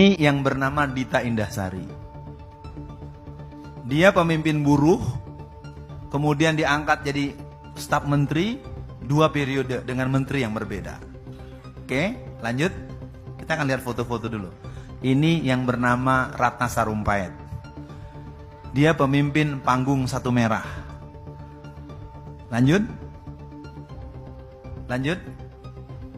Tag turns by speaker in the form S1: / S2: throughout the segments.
S1: Ini yang bernama Dita Indahsari. Dia pemimpin buruh, kemudian diangkat jadi staf menteri 2 periode dengan menteri yang berbeda. Oke, lanjut. Kita akan lihat foto-foto dulu. Ini yang bernama Ratna Sarumpait. Dia pemimpin panggung Satu Merah. Lanjut. Lanjut.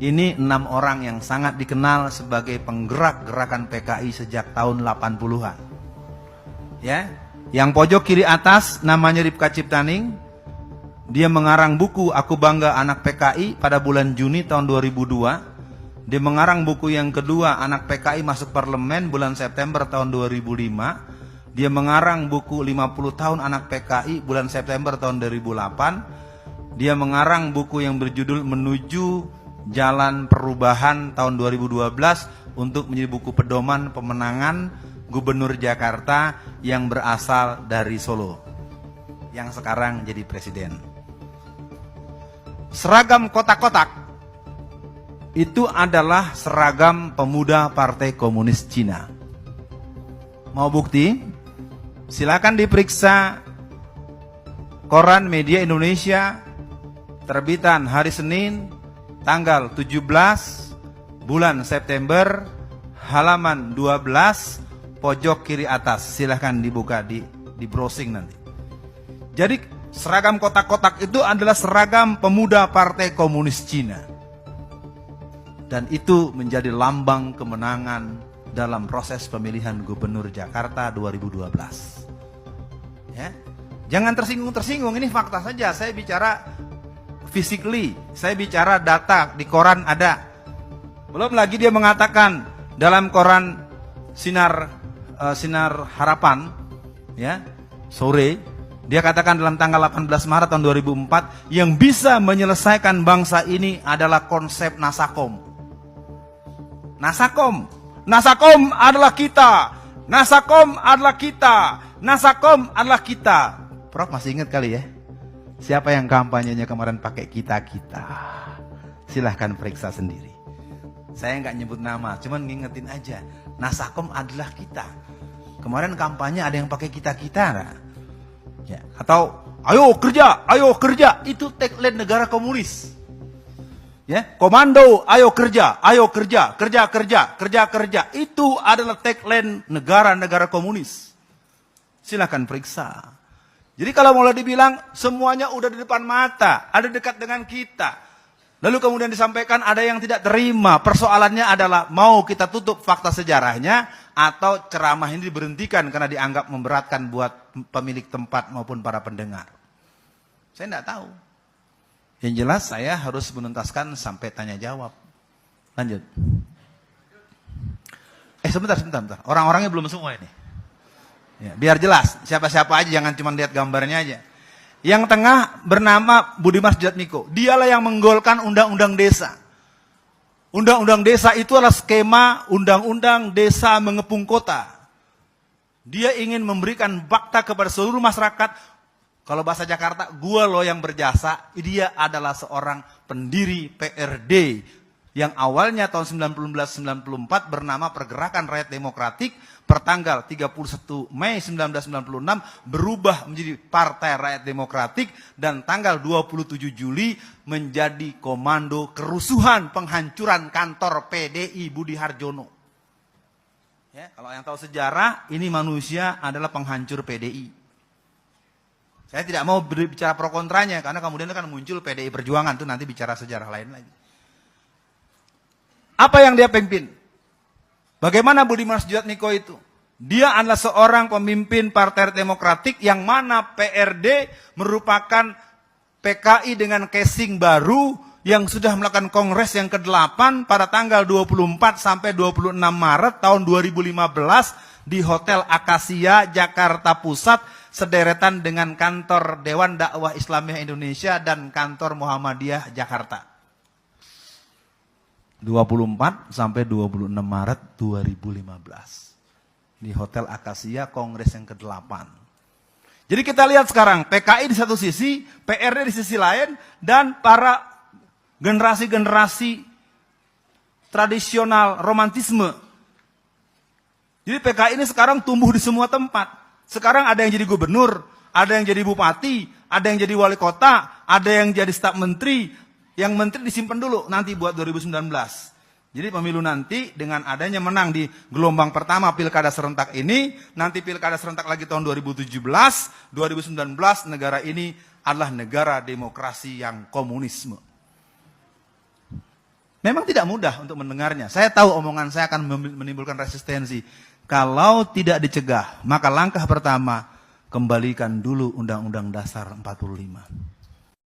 S1: Ini 6 orang yang sangat dikenal sebagai penggerak gerakan PKI sejak tahun 80-an. Ya, yang pojok kiri atas namanya Ripka Ciptaning. Dia mengarang buku Aku Bangga Anak PKI pada bulan Juni tahun 2002. Dia mengarang buku yang kedua Anak PKI Masuk Parlemen bulan September tahun 2005. Dia mengarang buku 50 tahun Anak PKI bulan September tahun 2008. Dia mengarang buku yang berjudul Menuju Jalan Perubahan tahun 2012 untuk menjadi buku pedoman pemenangan Gubernur Jakarta yang berasal dari Solo, yang sekarang jadi presiden. Seragam kotak-kotak itu adalah seragam pemuda Partai Komunis Cina. Mau bukti? Silakan diperiksa koran Media Indonesia terbitan hari Senin tanggal 17 bulan September, halaman 12, pojok kiri atas. Silahkan dibuka, di browsing nanti. Jadi seragam kotak-kotak itu adalah seragam pemuda Partai Komunis Cina. Dan itu menjadi lambang kemenangan dalam proses pemilihan Gubernur Jakarta 2012. Ya. Jangan tersinggung-tersinggung, ini fakta saja. Saya bicara physically, saya bicara data, di koran ada. Belum lagi dia mengatakan dalam koran Sinar Harapan, ya, sore, dia katakan dalam tanggal 18 Maret tahun 2004, yang bisa menyelesaikan bangsa ini adalah konsep Nasakom. Nasakom adalah kita. Nasakom adalah kita. Nasakom adalah kita. Prof masih ingat kali ya? Siapa yang kampanyenya kemarin pakai kita-kita? Silahkan periksa sendiri. Saya nggak nyebut nama, cuman ngingetin aja. Nasakom adalah kita. Kemarin kampanye ada yang pakai kita-kita, nah? Ya. Atau ayo kerja, itu tagline negara komunis. Ya, komando, ayo kerja, kerja. Itu adalah tagline negara-negara komunis. Silahkan periksa. Jadi kalau mulai dibilang semuanya udah di depan mata, ada dekat dengan kita. Lalu kemudian disampaikan ada yang tidak terima. Persoalannya adalah mau kita tutup fakta sejarahnya atau ceramah ini diberhentikan karena dianggap memberatkan buat pemilik tempat maupun para pendengar. Saya tidak tahu. Yang jelas saya harus menuntaskan sampai tanya jawab. Lanjut. Sebentar. Orang-orangnya belum semua ini. Ya, biar jelas, siapa-siapa aja, jangan cuma lihat gambarnya aja. Yang tengah bernama Budiman Sujatmiko. Dialah yang menggolkan undang-undang desa. Undang-undang desa itu adalah skema undang-undang desa mengepung kota. Dia ingin memberikan fakta kepada seluruh masyarakat. Kalau bahasa Jakarta, gua loh yang berjasa. Dia adalah seorang pendiri PRD yang awalnya tahun 1994 bernama Pergerakan Rakyat Demokratik, pertanggal 31 Mei 1996 berubah menjadi Partai Rakyat Demokratik, dan tanggal 27 Juli menjadi Komando Kerusuhan Penghancuran Kantor PDI Budi Harjono. Ya, kalau yang tahu sejarah, ini manusia adalah penghancur PDI. Saya tidak mau berbicara pro kontranya karena kemudian akan muncul PDI Perjuangan, itu nanti bicara sejarah lain lagi. Apa yang dia pimpin? Bagaimana Budiman Sujatmiko itu? Dia adalah seorang pemimpin Partai Demokratik yang mana PRD merupakan PKI dengan casing baru yang sudah melakukan kongres yang ke-8 pada tanggal 24 sampai 26 Maret tahun 2015 di Hotel Akasia, Jakarta Pusat, sederetan dengan kantor Dewan Dakwah Islamiyah Indonesia dan kantor Muhammadiyah Jakarta. 24 sampai 26 Maret 2015 di Hotel Akasia, kongres yang ke-8. Jadi kita lihat sekarang PKI di satu sisi, PRD di sisi lain, dan para generasi-generasi tradisional romantisme Jadi PKI ini sekarang tumbuh di semua tempat. Sekarang ada yang jadi gubernur, ada yang jadi bupati, ada yang jadi wali kota, ada yang jadi staf menteri. Yang menteri disimpan dulu nanti buat 2019. Jadi pemilu nanti dengan adanya menang di gelombang pertama pilkada serentak ini, nanti pilkada serentak lagi tahun 2017, 2019 negara ini adalah negara demokrasi yang komunisme. Memang tidak mudah untuk mendengarnya. Saya tahu omongan saya akan menimbulkan resistensi. Kalau tidak dicegah, maka langkah pertama, kembalikan dulu Undang-Undang Dasar 45.